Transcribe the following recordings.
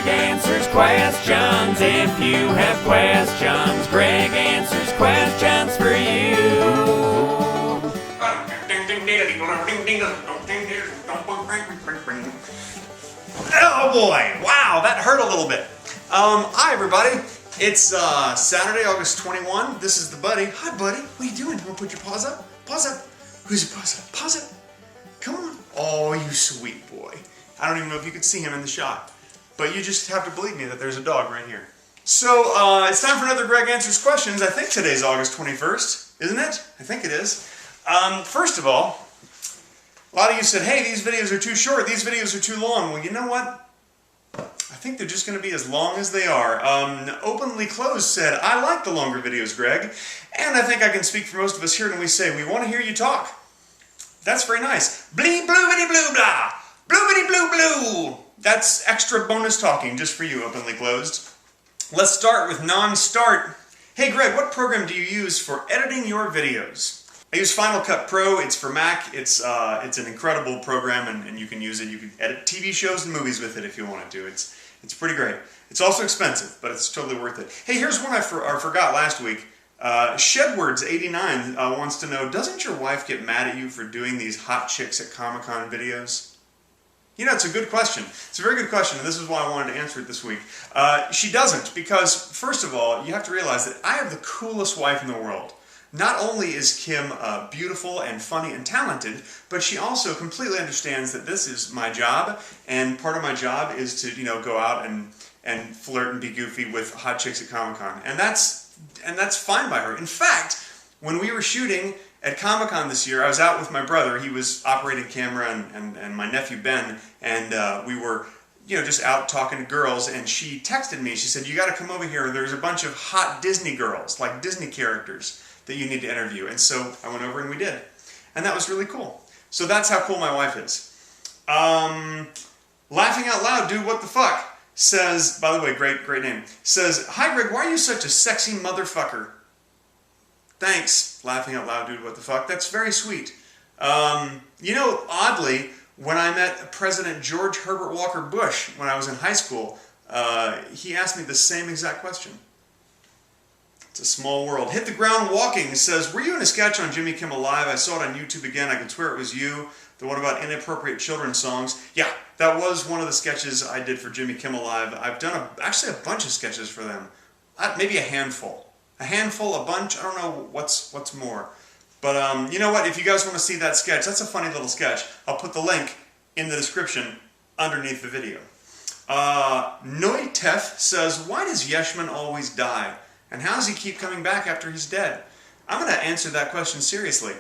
Greg answers questions. If you have questions, Greg answers questions for you. Oh boy, wow, that hurt a little bit. Hi everybody, it's Saturday, August 21. This is the buddy. Hi buddy, what are you doing? You want to put your paws up? Paws up. Who's your paws up? Paws up. Come on. Oh, you sweet boy. I don't even know if you could see him in the shot, but you just have to believe me that there's a dog right here. So, it's time for another Greg Answers Questions. I think today's August 21st, isn't it? I think it is. First of all, a lot of you said, hey, these videos are too short, these videos are too long. Well, you know what? I think they're just going to be as long as they are. Openly Closed said, I like the longer videos, Greg. And I think I can speak for most of us here when we say, we want to hear you talk. That's very nice. Blee, bloobity, blue, blah. Bloobity, blue, blue. That's extra bonus talking just for you, Openly Closed. Let's start with non-start. Hey, Greg, what program do you use for editing your videos? I use Final Cut Pro. It's for Mac. It's an incredible program, and you can use it. You can edit TV shows and movies with it if you wanted to. It's pretty great. It's also expensive, but it's totally worth it. Hey, here's one I forgot last week. Shedwards89 wants to know, doesn't your wife get mad at you for doing these hot chicks at Comic-Con videos? You know, it's a good question. It's a very good question, and this is why I wanted to answer it this week. She doesn't, because, first of all, you have to realize that I have the coolest wife in the world. Not only is Kim beautiful and funny and talented, but she also completely understands that this is my job, and part of my job is to, go out and flirt and be goofy with hot chicks at Comic-Con. And that's fine by her. In fact, when we were shooting at Comic-Con this year, I was out with my brother. He was operating camera, and my nephew Ben, and we were just out talking to girls, and she texted me. She said, you got to come over here. There's a bunch of hot Disney girls, like Disney characters, that you need to interview. And so I went over and we did. And that was really cool. So that's how cool my wife is. Laughing Out Loud, dude, what the fuck? Says, by the way, great name. Says, hi Greg, why are you such a sexy motherfucker? Thanks, Laughing Out Loud, dude, what the fuck? That's very sweet. Oddly, when I met President George Herbert Walker Bush when I was in high school, he asked me the same exact question. It's a small world. Hit the Ground Walking says, were you in a sketch on Jimmy Kimmel Live? I saw it on YouTube again. I could swear it was you. The one about inappropriate children's songs. Yeah, that was one of the sketches I did for Jimmy Kimmel Live. I've done actually a bunch of sketches for them. Maybe a handful. A handful, a bunch, I don't know what's more. But you know what? If you guys want to see that sketch, that's a funny little sketch. I'll put the link in the description underneath the video. Noitef says, why does Yesh Man always die? And how does he keep coming back after he's dead? I'm going to answer that question seriously,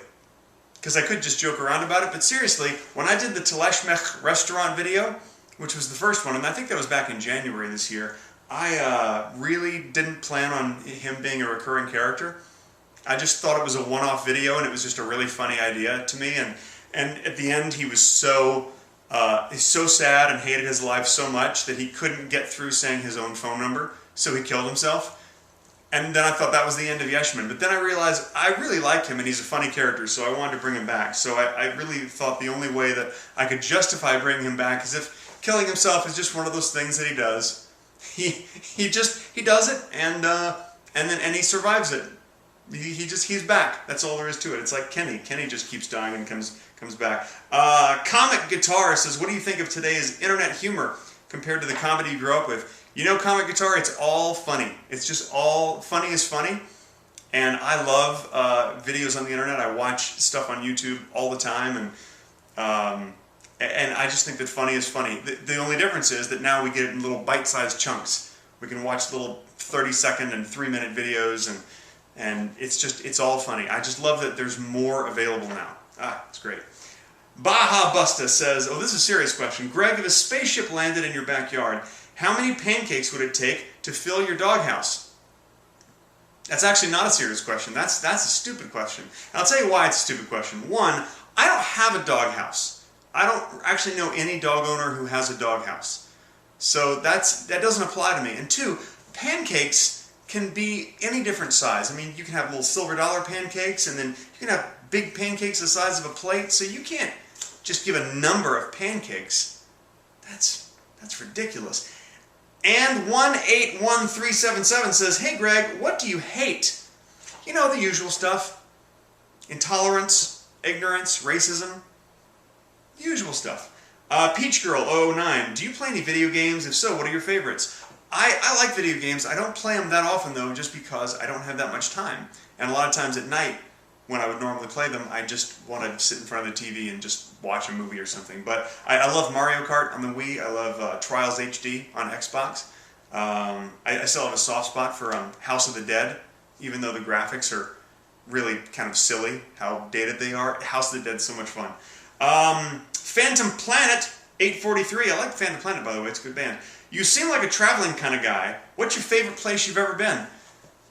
because I could just joke around about it, but seriously, when I did the Teleshmech restaurant video, which was the first one, and I think that was back in January this year, I really didn't plan on him being a recurring character. I just thought it was a one-off video, and it was just a really funny idea to me, and at the end he was so sad and hated his life so much that he couldn't get through saying his own phone number, so he killed himself. And then I thought that was the end of Yesh Man. But then I realized I really like him and he's a funny character, so I wanted to bring him back. So I really thought the only way that I could justify bringing him back is if killing himself is just one of those things that he does. He does it and he survives it. He's back. That's all there is to it. It's like Kenny. Kenny just keeps dying and comes back. Comic Guitar says, what do you think of today's internet humor compared to the comedy you grew up with? You know, Comic Guitar, it's all funny. It's just all funny is funny. And I love videos on the internet. I watch stuff on YouTube all the time. And I just think that funny is funny. The only difference is that now we get it in little bite-sized chunks. We can watch little 30-second and 3-minute videos. And it's all funny. I just love that there's more available now. It's great. Baja Busta says, oh, this is a serious question. Greg, if a spaceship landed in your backyard, how many pancakes would it take to fill your doghouse? That's actually not a serious question. That's a stupid question. And I'll tell you why it's a stupid question. One, I don't have a doghouse. I don't actually know any dog owner who has a doghouse. So that doesn't apply to me. And two, pancakes can be any different size. I mean, you can have little silver dollar pancakes, and then you can have big pancakes the size of a plate. So you can't just give a number of pancakes. That's ridiculous. And 181377 says, hey Greg, what do you hate? You know, the usual stuff. Intolerance, ignorance, racism. The usual stuff. Peach Girl 009, do you play any video games? If so, what are your favorites? I like video games. I don't play them that often though, just because I don't have that much time. And a lot of times at night, when I would normally play them, I just want to sit in front of the TV and just watch a movie or something. But I love Mario Kart on the Wii. I love Trials HD on Xbox. I still have a soft spot for House of the Dead, even though the graphics are really kind of silly, how dated they are. House of the Dead's so much fun. Phantom Planet 843. I like Phantom Planet, by the way. It's a good band. You seem like a traveling kind of guy. What's your favorite place you've ever been?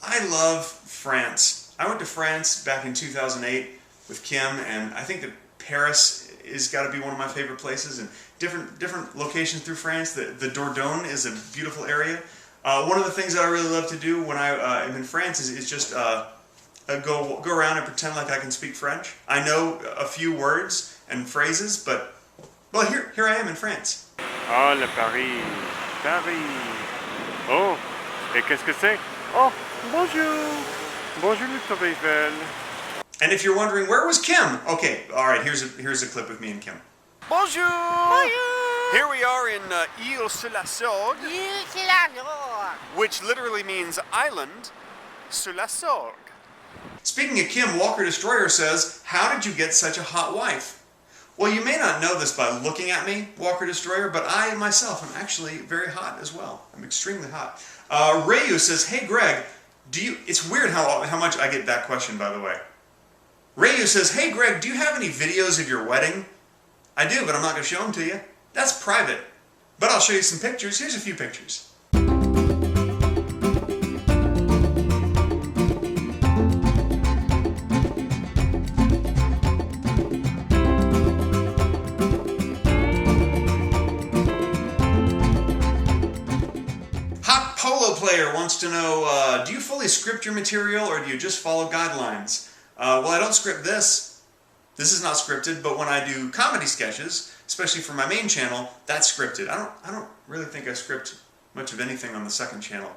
I love France. I went to France back in 2008 with Kim, and I think that Paris is got to be one of my favorite places, and different locations through France. The Dordogne is a beautiful area. One of the things that I really love to do when I am in France is just go around and pretend like I can speak French. I know a few words and phrases, but well, here I am in France. Ah, le Paris. Paris. Oh, et qu'est-ce que c'est? Oh, bonjour. Bonjour, Mr. Eiffel. And if you're wondering, where was Kim? Okay, all right, here's a clip with me and Kim. Bonjour. Bonjour. Here we are in Île-sur-la-Sorgue, which literally means island sur la Sorgue. Speaking of Kim, Walker Destroyer says, how did you get such a hot wife? Well, you may not know this by looking at me, Walker Destroyer, but I myself am actually very hot as well. I'm extremely hot. Rayu says, hey Greg, it's weird how much I get that question, by the way. Rayu says, hey Greg, do you have any videos of your wedding? I do, but I'm not going to show them to you. That's private. But I'll show you some pictures. Here's a few pictures. Player wants to know, do you fully script your material or do you just follow guidelines? Well, I don't script this. This is not scripted, but when I do comedy sketches, especially for my main channel, that's scripted. I don't really think I script much of anything on the second channel.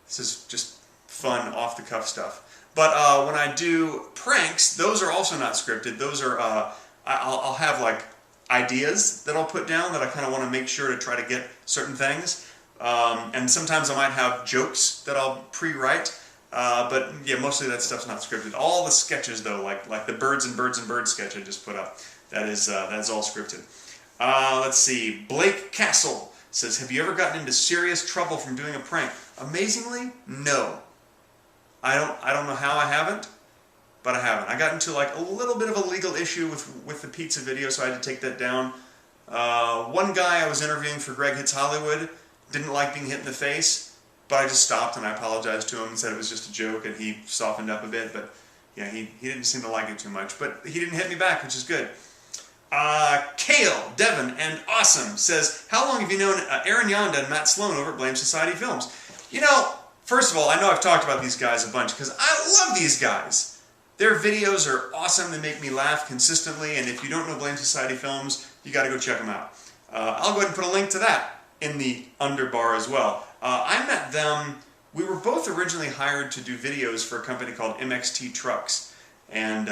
This is just fun, off-the-cuff stuff. But when I do pranks, those are also not scripted. Those are, I'll have like ideas that I'll put down that I kind of want to make sure to try to get certain things. And sometimes I might have jokes that I'll pre-write, but yeah, mostly that stuff's not scripted. All the sketches though, like the birds and birds sketch I just put up, that is all scripted. Let's see, Blake Castle says, have you ever gotten into serious trouble from doing a prank? Amazingly, no. I don't know how I haven't, but I haven't. I got into like a little bit of a legal issue with the pizza video, so I had to take that down. One guy I was interviewing for Greg Hits Hollywood didn't like being hit in the face, but I just stopped and I apologized to him and said it was just a joke, and he softened up a bit, but yeah, he didn't seem to like it too much, but he didn't hit me back, which is good. Kale, Devin, and Awesome says, how long have you known Aaron Yonda and Matt Sloan over at Blame Society Films? You know, first of all, I know I've talked about these guys a bunch because I love these guys. Their videos are awesome. They make me laugh consistently, and if you don't know Blame Society Films, you got to go check them out. I'll go ahead and put a link to that in the underbar as well. I met them, we were both originally hired to do videos for a company called MXT Trucks. And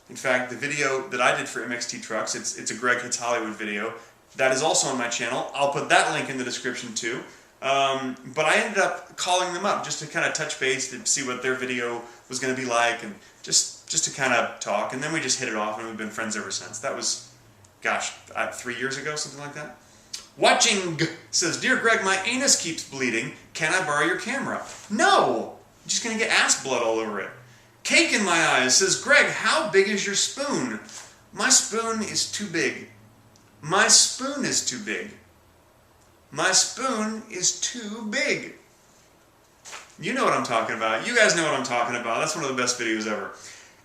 in fact, the video that I did for MXT Trucks, it's a Greg Hits Hollywood video. That is also on my channel. I'll put that link in the description too. But I ended up calling them up just to kind of touch base to see what their video was going to be like, and just to kind of talk. And then we just hit it off, and we've been friends ever since. That was, gosh, 3 years ago, something like that. Watching says, dear Greg, my anus keeps bleeding. Can I borrow your camera? No! I'm just going to get ass blood all over it. Cake in my eyes says, Greg, how big is your spoon? My spoon is too big. My spoon is too big. My spoon is too big. You know what I'm talking about. You guys know what I'm talking about. That's one of the best videos ever.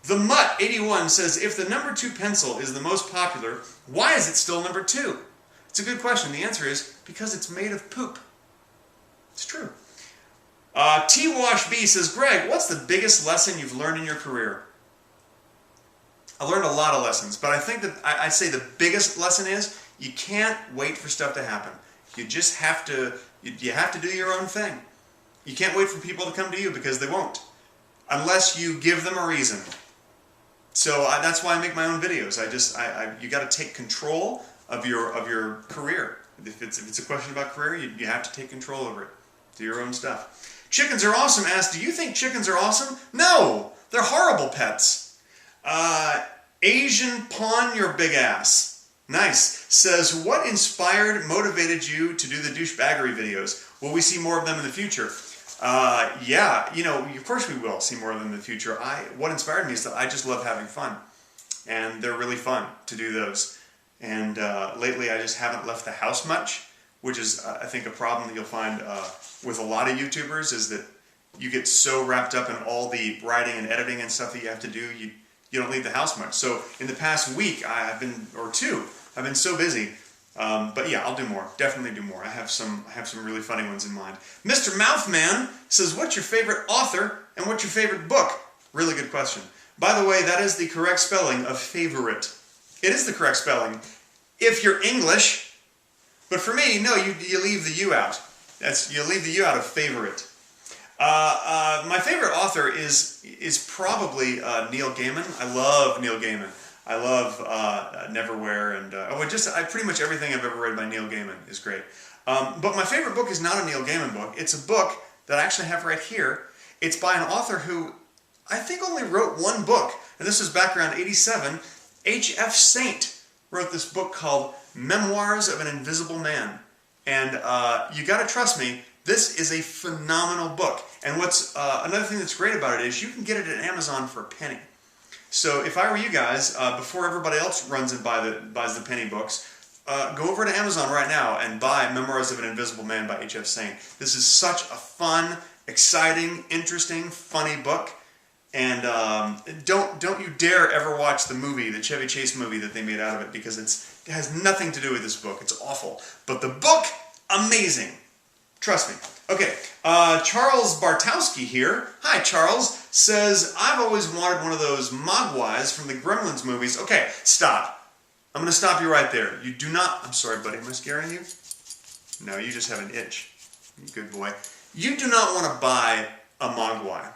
The Mutt81 says, if the number 2 pencil is the most popular, why is it still number 2? It's a good question. The answer is because it's made of poop. It's true. T-Wash B says, Greg, what's the biggest lesson you've learned in your career? I learned a lot of lessons, but I think that I'd say the biggest lesson is you can't wait for stuff to happen. You just have to, you have to do your own thing. You can't wait for people to come to you because they won't. Unless you give them a reason. So that's why I make my own videos. You got to take control of your career. If it's a question about career, you have to take control over it. Do your own stuff. Chickens Are Awesome asks, do you think chickens are awesome? No, they're horrible pets. Asian Pawn Your Big Ass. Nice. Says, what inspired, motivated you to do the douchebaggery videos? Will we see more of them in the future? Yeah, of course we will see more of them in the future. What inspired me is that I just love having fun. And they're really fun to do those. And lately I just haven't left the house much, which is, I think, a problem that you'll find with a lot of YouTubers, is that you get so wrapped up in all the writing and editing and stuff that you have to do, you don't leave the house much. So in the past week, or two, I've been so busy. But yeah, I'll do more. Definitely do more. I have some really funny ones in mind. Mr. Mouthman says, what's your favorite author and what's your favorite book? Really good question. By the way, that is the correct spelling of favorite. It is the correct spelling if you're English. But for me, no, you leave the U out. You leave the U out of favorite. My favorite author is probably Neil Gaiman. I love Neil Gaiman. I love Neverwhere, and pretty much everything I've ever read by Neil Gaiman is great. But my favorite book is not a Neil Gaiman book. It's a book that I actually have right here. It's by an author who I think only wrote one book, and this was back around '87. H.F. Saint wrote this book called Memoirs of an Invisible Man. And you gotta trust me, this is a phenomenal book. And what's another thing that's great about it is you can get it at Amazon for a penny. So if I were you guys, before everybody else runs and buys the penny books, go over to Amazon right now and buy Memoirs of an Invisible Man by H.F. Saint. This is such a fun, exciting, interesting, funny book. And don't you dare ever watch the movie, the Chevy Chase movie that they made out of it, because it has nothing to do with this book. It's awful. But the book, amazing. Trust me. Okay, Charles Bartowski here. Hi, Charles. Says, I've always wanted one of those mogwais from the Gremlins movies. Okay, stop. I'm going to stop you right there. You do not... I'm sorry, buddy. Am I scaring you? No, you just have an itch. Good boy. You do not want to buy a mogwai.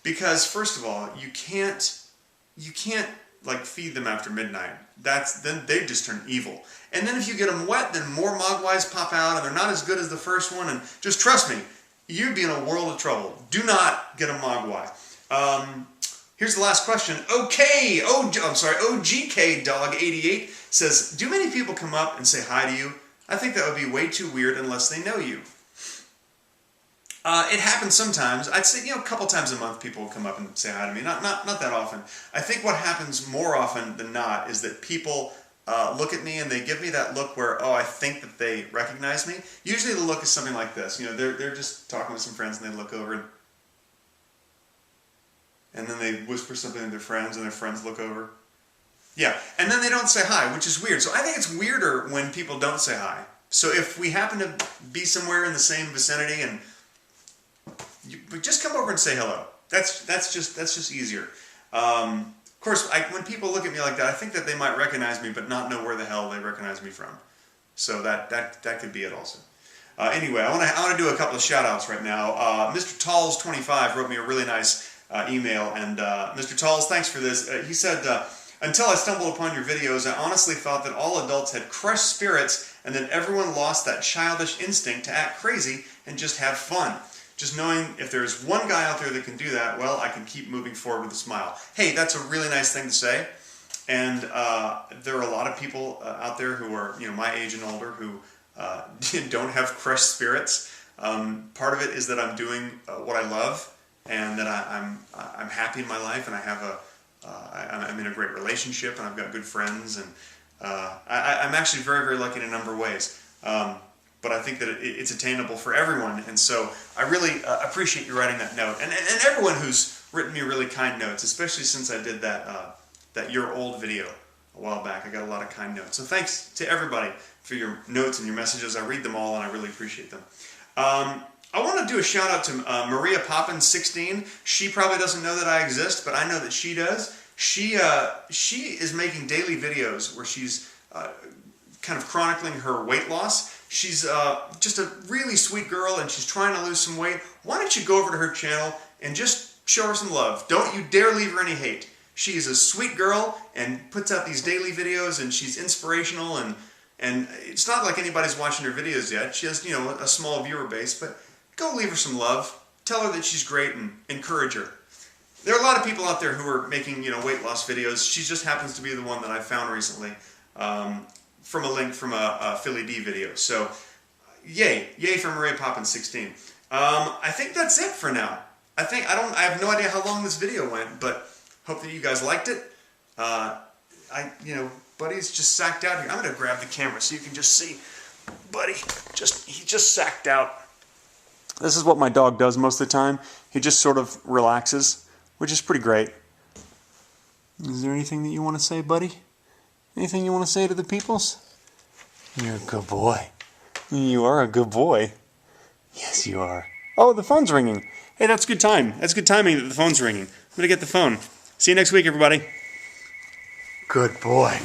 Because, first of all, you can't like feed them after midnight. Then they just turn evil. And then if you get them wet, then more mogwais pop out, and they're not as good as the first one. And just trust me, you'd be in a world of trouble. Do not get a mogwai. Here's the last question. OGK Dog 88 says, do many people come up and say hi to you? I think that would be way too weird unless they know you. It happens sometimes. I'd say, a couple times a month people will come up and say hi to me. Not that often. I think what happens more often than not is that people look at me and they give me that look where, I think that they recognize me. Usually the look is something like this. They're just talking with some friends and they look over and then they whisper something to their friends and their friends look over. Yeah, and then they don't say hi, which is weird. So I think it's weirder when people don't say hi. So if we happen to be somewhere in the same vicinity and but just come over and say hello. That's just easier. Of course, when people look at me like that, I think that they might recognize me, but not know where the hell they recognize me from. So that could be it also. Anyway, I want to do a couple of shout-outs right now. Mr. Talls25 wrote me a really nice email, and Mr. Talls, thanks for this. He said, until I stumbled upon your videos, I honestly thought that all adults had crushed spirits and that everyone lost that childish instinct to act crazy and just have fun. Just knowing if there's one guy out there that can do that, well, I can keep moving forward with a smile. Hey, that's a really nice thing to say. And there are a lot of people out there who are, my age and older who don't have crushed spirits. Part of it is that I'm doing what I love, and that I'm happy in my life, and I'm in a great relationship, and I've got good friends, and I'm actually very, very lucky in a number of ways. But I think that it's attainable for everyone, and so I really appreciate you writing that note, and everyone who's written me really kind notes, especially since I did that Your Old video a while back. I got a lot of kind notes. So thanks to everybody for your notes and your messages. I read them all, and I really appreciate them. I want to do a shout out to Maria Poppins 16. She probably doesn't know that I exist, but I know that she does. She is making daily videos where she's kind of chronicling her weight loss. She's just a really sweet girl, and she's trying to lose some weight. Why don't you go over to her channel and just show her some love? Don't you dare leave her any hate. She is a sweet girl and puts out these daily videos, and she's inspirational, and it's not like anybody's watching her videos yet. She has, you know, a small viewer base, but go leave her some love. Tell her that she's great and encourage her. There are a lot of people out there who are making, you know, weight loss videos. She just happens to be the one that I found recently from a link from a Philly D video. So, yay for Maria Poppins 16. I think that's it for now. I have no idea how long this video went, but hope that you guys liked it. Buddy's just sacked out here. I'm gonna grab the camera so you can just see. Buddy, he just sacked out. This is what my dog does most of the time. He just sort of relaxes, which is pretty great. Is there anything that you want to say, buddy? Anything you want to say to the peoples? You're a good boy. You are a good boy. Yes, you are. Oh, the phone's ringing. Hey, that's good time. That's good timing that the phone's ringing. I'm gonna get the phone. See you next week, everybody. Good boy.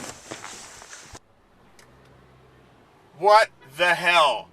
What the hell?